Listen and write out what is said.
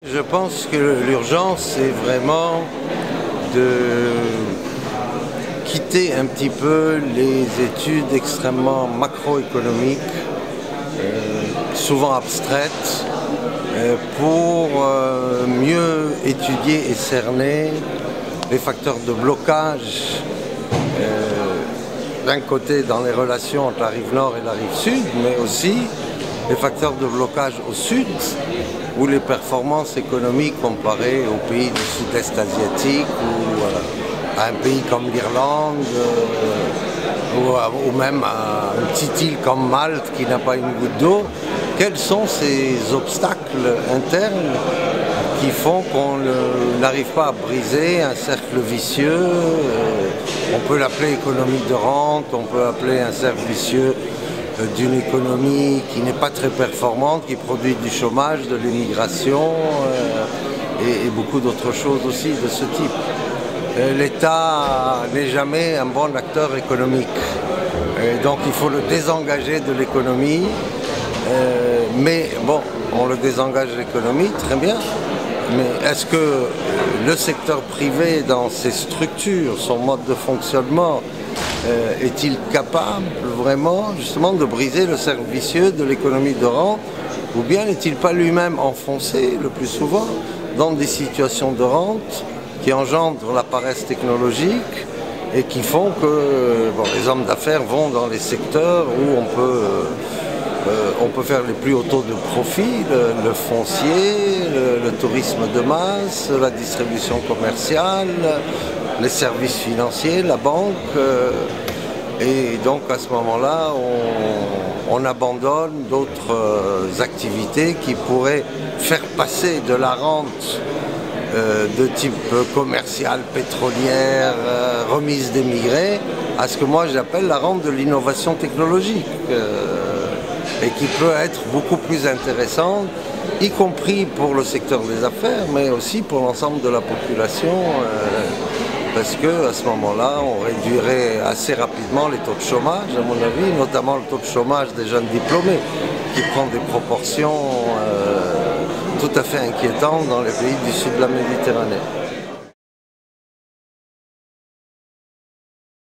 Je pense que l'urgence, c'est vraiment de quitter un petit peu les études extrêmement macroéconomiques, souvent abstraites, pour mieux étudier et cerner les facteurs de blocage, d'un côté dans les relations entre la rive nord et la rive sud, mais aussi les facteurs de blocage au sud, où les performances économiques comparées aux pays du sud-est asiatique ou à un pays comme l'Irlande ou même à une petite île comme Malte qui n'a pas une goutte d'eau, quels sont ces obstacles internes qui font qu'on n'arrive pas à briser un cercle vicieux. On peut l'appeler économie de rente, on peut appeler un cercle vicieux d'une économie qui n'est pas très performante, qui produit du chômage, de l'immigration et beaucoup d'autres choses aussi de ce type. L'État n'est jamais un bon acteur économique. Et donc il faut le désengager de l'économie. Mais bon, on le désengage de l'économie, très bien. Mais est-ce que le secteur privé, dans ses structures, son mode de fonctionnement, est-il capable vraiment justement de briser le cercle vicieux de l'économie de rente, ou bien n'est-il pas lui-même enfoncé le plus souvent dans des situations de rente qui engendrent la paresse technologique et qui font que les hommes d'affaires vont dans les secteurs où on peut faire les plus hauts taux de profit, le foncier, le tourisme de masse, la distribution commerciale, les services financiers, la banque. Et donc à ce moment-là, on abandonne d'autres activités qui pourraient faire passer de la rente de type commercial, pétrolière, remise d'émigrés, à ce que moi j'appelle la rente de l'innovation technologique. Et qui peut être beaucoup plus intéressante, y compris pour le secteur des affaires, mais aussi pour l'ensemble de la population, parce qu'à ce moment-là, on réduirait assez rapidement les taux de chômage, à mon avis, notamment le taux de chômage des jeunes diplômés, qui prend des proportions tout à fait inquiétantes dans les pays du sud de la Méditerranée.